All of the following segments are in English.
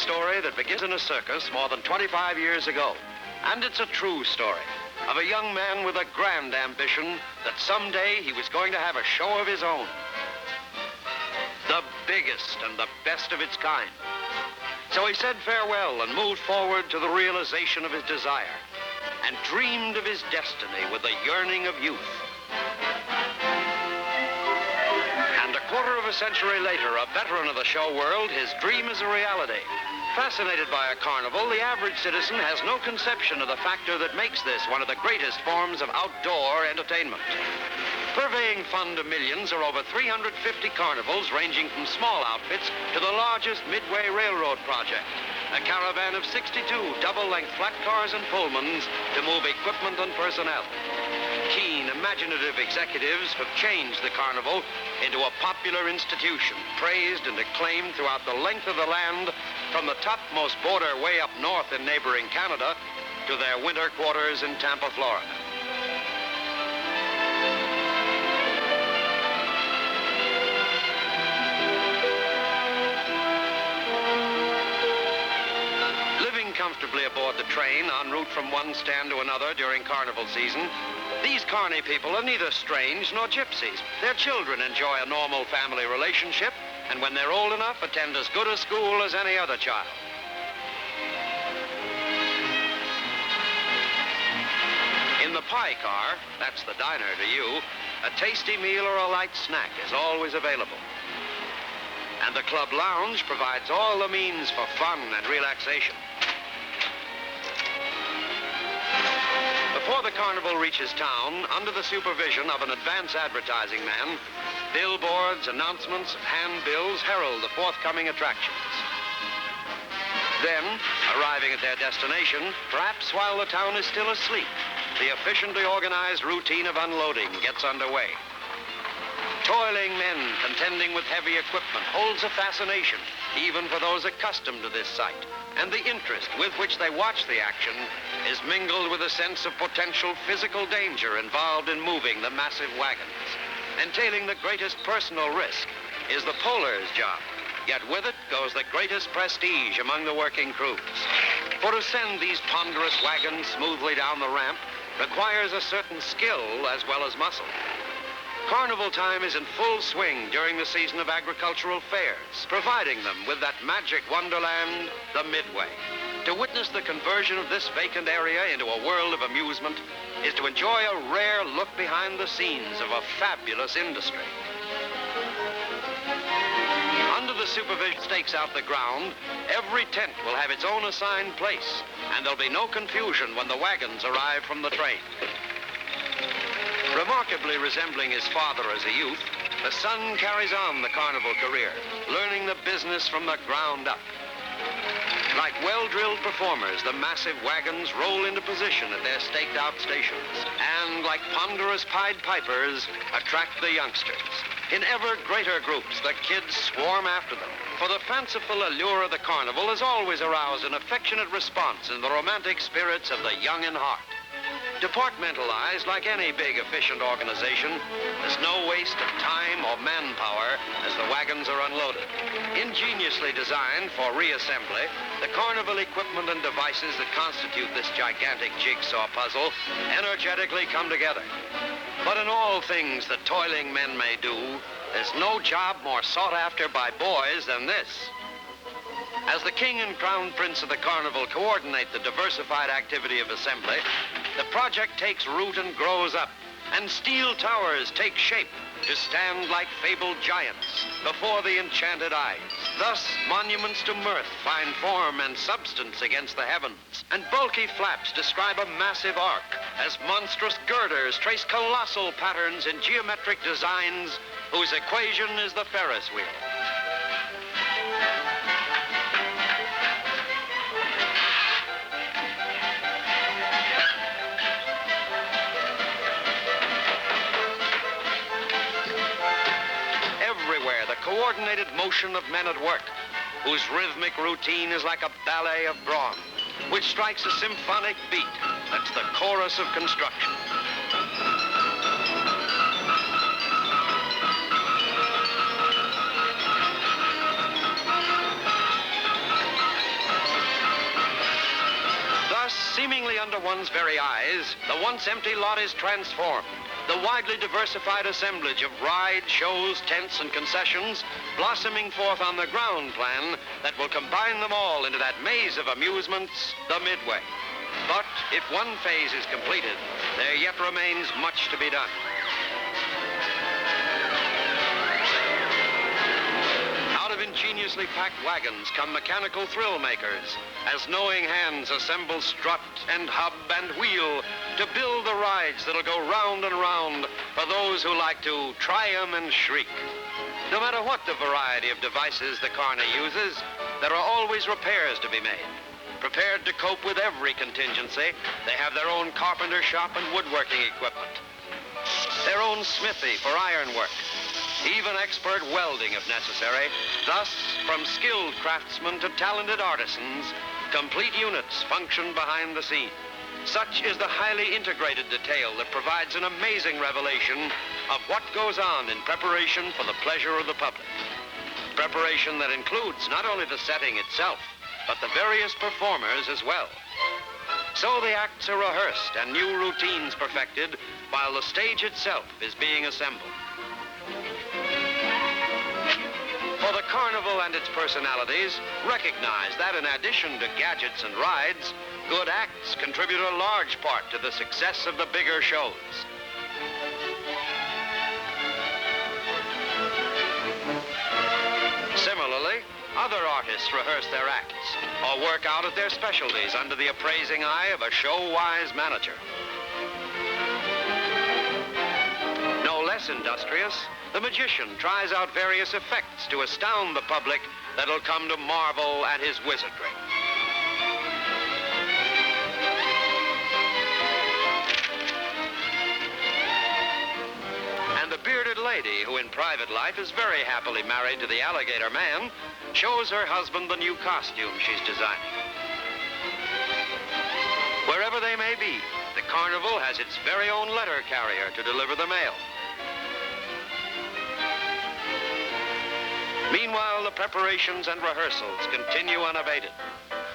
story that begins in a circus more than 25 years ago. And it's a true story of a young man with a grand ambition that someday he was going to have a show of his own. The biggest and the best of its kind. So he said farewell and moved forward to the realization of his desire and dreamed of his destiny with the yearning of youth. And a quarter of a century later, a veteran of the show world, his dream is a reality. Fascinated by a carnival, the average citizen has no conception of the factor that makes this one of the greatest forms of outdoor entertainment. Purveying fun to millions are over 350 carnivals ranging from small outfits to the largest Midway railroad project, a caravan of 62 double-length flat cars and Pullmans to move equipment and personnel. Keen, imaginative executives have changed the carnival into a popular institution, praised and acclaimed throughout the length of the land, from the topmost border way up north in neighboring Canada to their winter quarters in Tampa, Florida. Living comfortably aboard the train en route from one stand to another during carnival season, these carny people are neither strange nor gypsies. Their children enjoy a normal family relationship, and when they're old enough, attend as good a school as any other child. In the pie car, that's the diner to you, a tasty meal or a light snack is always available. And the club lounge provides all the means for fun and relaxation. Before the carnival reaches town, under the supervision of an advance advertising man, billboards, announcements, and handbills herald the forthcoming attractions. Then, arriving at their destination, perhaps while the town is still asleep, the efficiently organized routine of unloading gets underway. Toiling men contending with heavy equipment holds a fascination, even for those accustomed to this sight, and the interest with which they watch the action is mingled with a sense of potential physical danger involved in moving the massive wagons. Entailing the greatest personal risk is the poler's job, yet with it goes the greatest prestige among the working crews. For to send these ponderous wagons smoothly down the ramp requires a certain skill as well as muscle. Carnival time is in full swing during the season of agricultural fairs, providing them with that magic wonderland, the Midway. To witness the conversion of this vacant area into a world of amusement is to enjoy a rare look behind the scenes of a fabulous industry. Under the supervision stakes out the ground, every tent will have its own assigned place, and there'll be no confusion when the wagons arrive from the train. Remarkably resembling his father as a youth, the son carries on the carnival career, learning the business from the ground up. Like well-drilled performers, the massive wagons roll into position at their staked-out stations, and like ponderous Pied Pipers, attract the youngsters. In ever greater groups, the kids swarm after them, for the fanciful allure of the carnival has always aroused an affectionate response in the romantic spirits of the young in heart. Departmentalized like any big, efficient organization, there's no waste of time or manpower as the wagons are unloaded. Ingeniously designed for reassembly, the carnival equipment and devices that constitute this gigantic jigsaw puzzle energetically come together. But in all things that toiling men may do, there's no job more sought after by boys than this. As the king and crown prince of the carnival coordinate the diversified activity of assembly, the project takes root and grows up, and steel towers take shape to stand like fabled giants before the enchanted eyes. Thus, monuments to mirth find form and substance against the heavens, and bulky flaps describe a massive arc, as monstrous girders trace colossal patterns in geometric designs whose equation is the Ferris wheel. Coordinated motion of men at work, whose rhythmic routine is like a ballet of brawn, which strikes a symphonic beat that's the chorus of construction. under one's very eyes, the once empty lot is transformed. The widely diversified assemblage of rides, shows, tents, and concessions blossoming forth on the ground plan that will combine them all into that maze of amusements, the Midway. But if one phase is completed, there yet remains much to be done. Out of ingeniously packed wagons come mechanical thrill makers, as knowing hands assemble strut and hub and wheel to build the rides that'll go round and round for those who like to try 'em and shriek. No matter what the variety of devices the Carney uses, there are always repairs to be made. Prepared to cope with every contingency, they have their own carpenter shop and woodworking equipment, their own smithy for ironwork, even expert welding if necessary. Thus, from skilled craftsmen to talented artisans, complete units function behind the scene. Such is the highly integrated detail that provides an amazing revelation of what goes on in preparation for the pleasure of the public. Preparation that includes not only the setting itself, but the various performers as well. So the acts are rehearsed and new routines perfected while the stage itself is being assembled. For the Carnival and its personalities recognize that in addition to gadgets and rides, good acts contribute a large part to the success of the bigger shows. Similarly, other artists rehearse their acts or work out at their specialties under the appraising eye of a show-wise manager. No less industrious, the magician tries out various effects to astound the public that'll come to marvel at his wizardry. And the bearded lady, who in private life is very happily married to the alligator man, shows her husband the new costume she's designing. Wherever they may be, the Carnival has its very own letter carrier to deliver the mail. Meanwhile, the preparations and rehearsals continue unabated.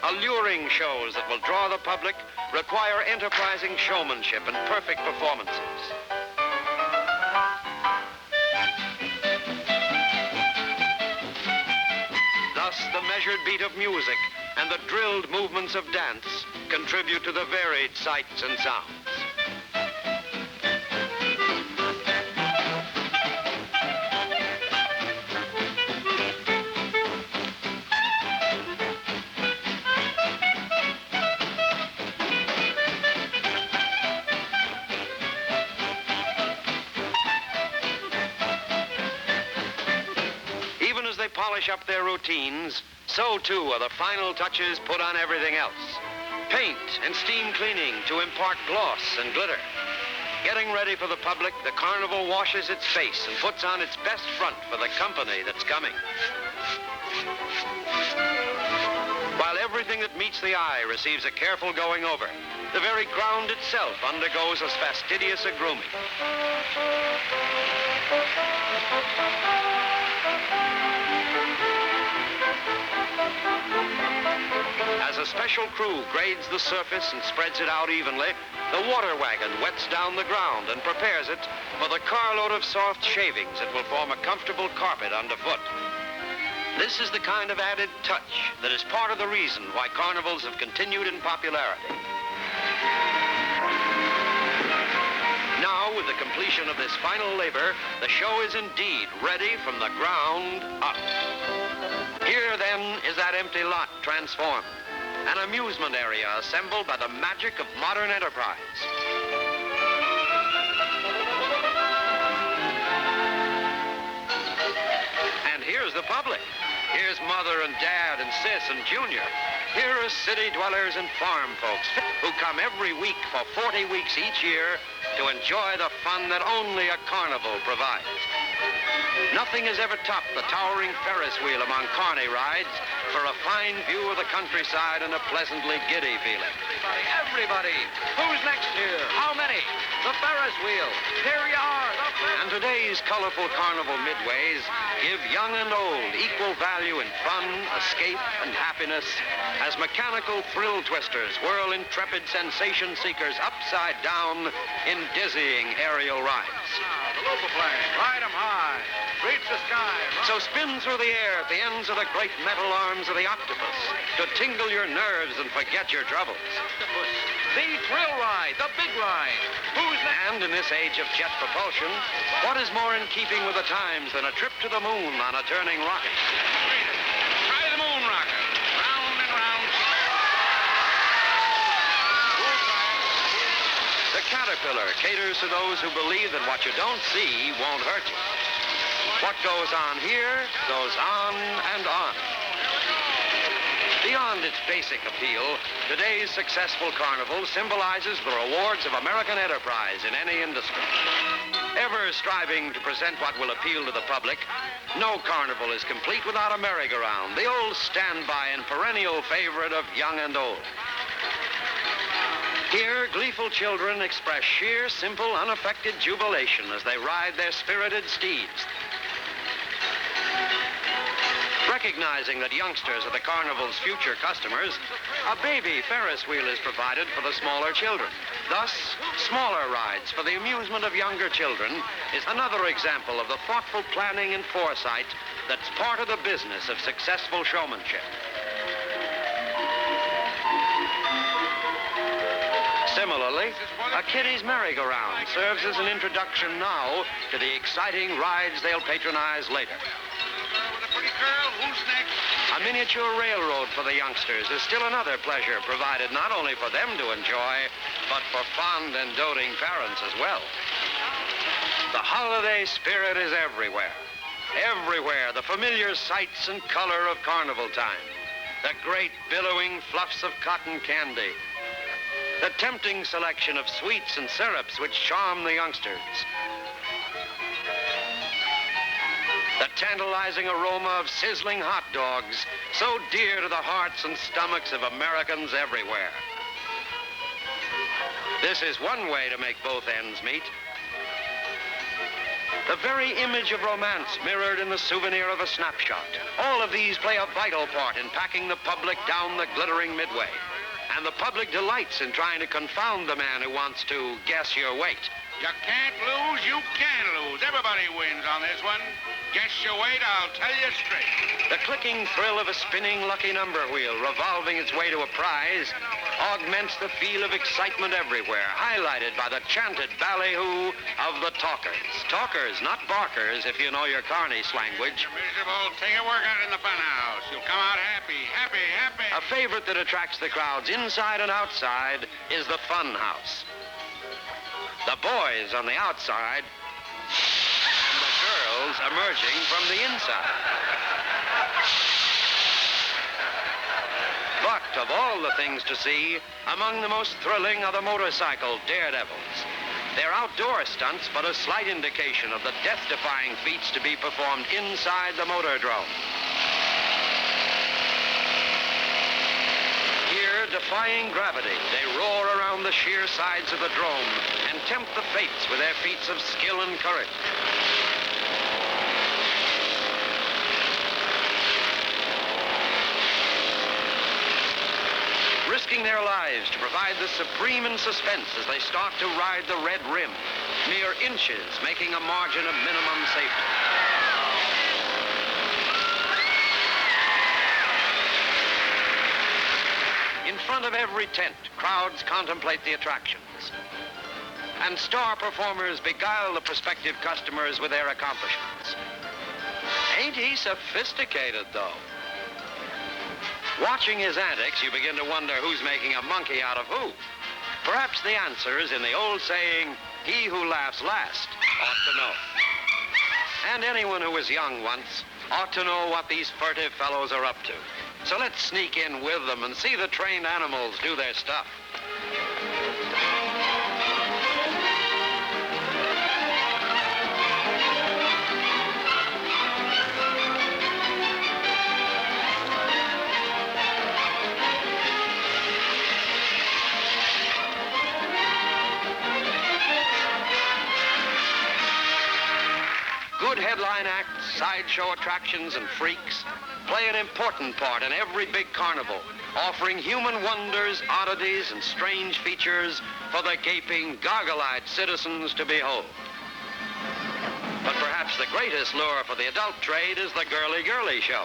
Alluring shows that will draw the public require enterprising showmanship and perfect performances. Thus, the measured beat of music and the drilled movements of dance contribute to the varied sights and sounds. Even as they polish up their routines, so too are the final touches put on everything else. Paint and steam cleaning to impart gloss and glitter. Getting ready for the public, the Carnival washes its face and puts on its best front for the company that's coming. While everything that meets the eye receives a careful going over, the very ground itself undergoes as fastidious a grooming. As a special crew grades the surface and spreads it out evenly, the water wagon wets down the ground and prepares it for the carload of soft shavings that will form a comfortable carpet underfoot. This is the kind of added touch that is part of the reason why carnivals have continued in popularity. Now, with the completion of this final labor, the show is indeed ready from the ground up. Here, then, is that empty lot transformed. An amusement area assembled by the magic of modern enterprise. And here's the public. Here's Mother and Dad and Sis and Junior. Here are city dwellers and farm folks who come every week for 40 weeks each year to enjoy the fun that only a carnival provides. Nothing has ever topped the towering Ferris wheel among carny rides, for a fine view of the countryside and a pleasantly giddy feeling. Everybody, who's next here? How many? The Ferris wheel. Here you are, the Ferris. And today's colorful carnival midways give young and old equal value in fun, escape, and happiness as mechanical thrill twisters whirl intrepid sensation seekers upside down in dizzying aerial rides. The plane, ride 'em high. Reach the sky. So spin through the air at the ends of the great metal arms of the octopus to tingle your nerves and forget your troubles. The thrill ride, the big ride. Who's next? And in this age of jet propulsion, what is more in keeping with the times than a trip to the moon on a turning rocket? Try the moon rocket. Round and round. The Caterpillar caters to those who believe that what you don't see won't hurt you. What goes on here goes on and on. Beyond its basic appeal, today's successful carnival symbolizes the rewards of American enterprise in any industry. Ever striving to present what will appeal to the public, no carnival is complete without a merry-go-round, the old standby and perennial favorite of young and old. Here, gleeful children express sheer, simple, unaffected jubilation as they ride their spirited steeds. Recognizing that youngsters are the carnival's future customers, a baby Ferris wheel is provided for the smaller children. Thus, smaller rides for the amusement of younger children is another example of the thoughtful planning and foresight that's part of the business of successful showmanship. Similarly, a kiddie's merry-go-round serves as an introduction now to the exciting rides they'll patronize later. Girl, who's next? A miniature railroad for the youngsters is still another pleasure provided not only for them to enjoy, but for fond and doting parents as well. The holiday spirit is everywhere. Everywhere, the familiar sights and color of carnival time. The great billowing fluffs of cotton candy. The tempting selection of sweets and syrups which charm the youngsters. The tantalizing aroma of sizzling hot dogs, so dear to the hearts and stomachs of Americans everywhere. This is one way to make both ends meet. The very image of romance mirrored in the souvenir of a snapshot. All of these play a vital part in packing the public down the glittering Midway. And the public delights in trying to confound the man who wants to guess your weight. You can't lose, you can lose. Everybody wins on this one. Guess your weight, I'll tell you straight. The clicking thrill of a spinning lucky number wheel revolving its way to a prize augments the feel of excitement everywhere, highlighted by the chanted ballyhoo of the talkers. Talkers, not barkers, if you know your Carney's language. Miserable, take a workout in the fun house. You'll come out happy, happy, happy. A favorite that attracts the crowds inside and outside is the fun house. The boys on the outside, and the girls emerging from the inside. But of all the things to see, among the most thrilling are the motorcycle daredevils. They're outdoor stunts, but a slight indication of the death-defying feats to be performed inside the motordrome. Here, defying gravity, they roar around the sheer sides of the drome and tempt the fates with their feats of skill and courage. Risking their lives to provide the supreme in suspense as they start to ride the red rim, mere inches making a margin of minimum safety. In front of every tent, crowds contemplate the attractions. And star performers beguile the prospective customers with their accomplishments. Ain't he sophisticated, though? Watching his antics, you begin to wonder who's making a monkey out of who. Perhaps the answer is in the old saying, he who laughs last ought to know. And anyone who was young once ought to know what these furtive fellows are up to. So let's sneak in with them and see the trained animals do their stuff. headline acts, sideshow attractions, and freaks play an important part in every big carnival, offering human wonders, oddities, and strange features for the gaping, goggle-eyed citizens to behold. But perhaps the greatest lure for the adult trade is the girly-girly show.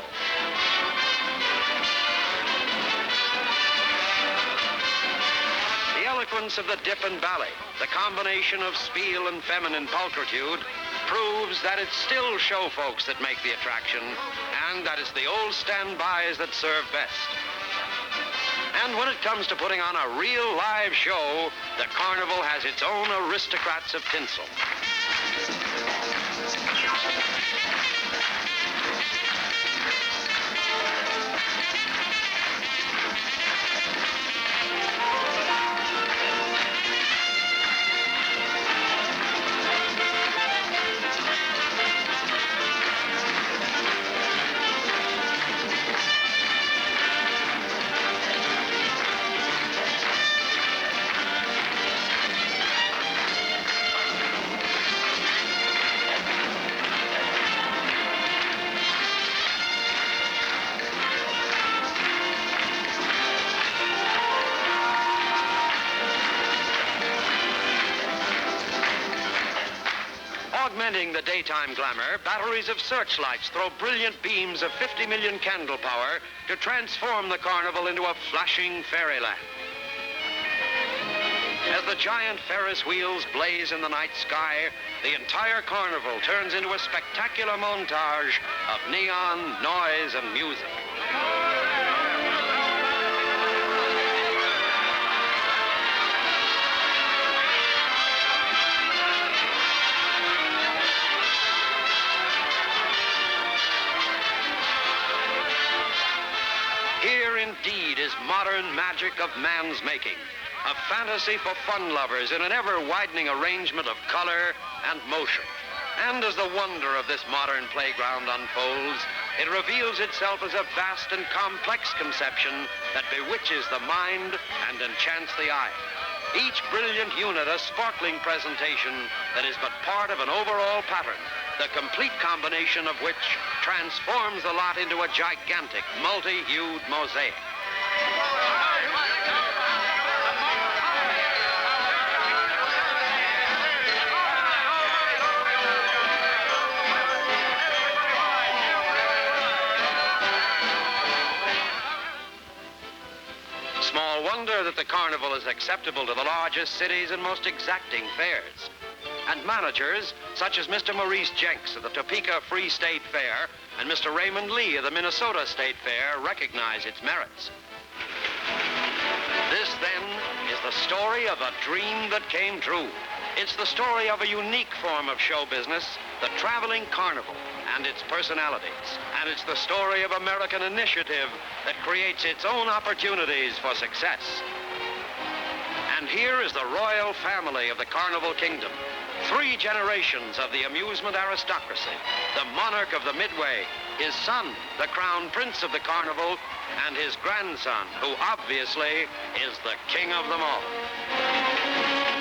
The eloquence of the dip and ballet, the combination of spiel and feminine pulchritude, proves that it's still show folks that make the attraction, and that it's the old standbys that serve best. And when it comes to putting on a real live show, the carnival has its own aristocrats of tinsel. Augmenting the daytime glamour, batteries of searchlights throw brilliant beams of 50 million candle power to transform the carnival into a flashing fairyland. As the giant Ferris wheels blaze in the night sky, the entire carnival turns into a spectacular montage of neon, noise, and music. Here indeed is modern magic of man's making, a fantasy for fun lovers in an ever-widening arrangement of color and motion. And as the wonder of this modern playground unfolds, it reveals itself as a vast and complex conception that bewitches the mind and enchants the eye. Each brilliant unit a sparkling presentation that is but part of an overall pattern, the complete combination of which transforms the lot into a gigantic, multi-hued mosaic. Small wonder that the carnival is acceptable to the largest cities and most exacting fairs. And managers, such as Mr. Maurice Jenks of the Topeka Free State Fair and Mr. Raymond Lee of the Minnesota State Fair, recognize its merits. This, then, is the story of a dream that came true. It's the story of a unique form of show business, the traveling carnival, and its personalities. And it's the story of American initiative that creates its own opportunities for success. And here is the royal family of the Carnival Kingdom. 3 generations of the amusement aristocracy, the monarch of the Midway, his son, the crown prince of the carnival, and his grandson, who obviously is the king of them all.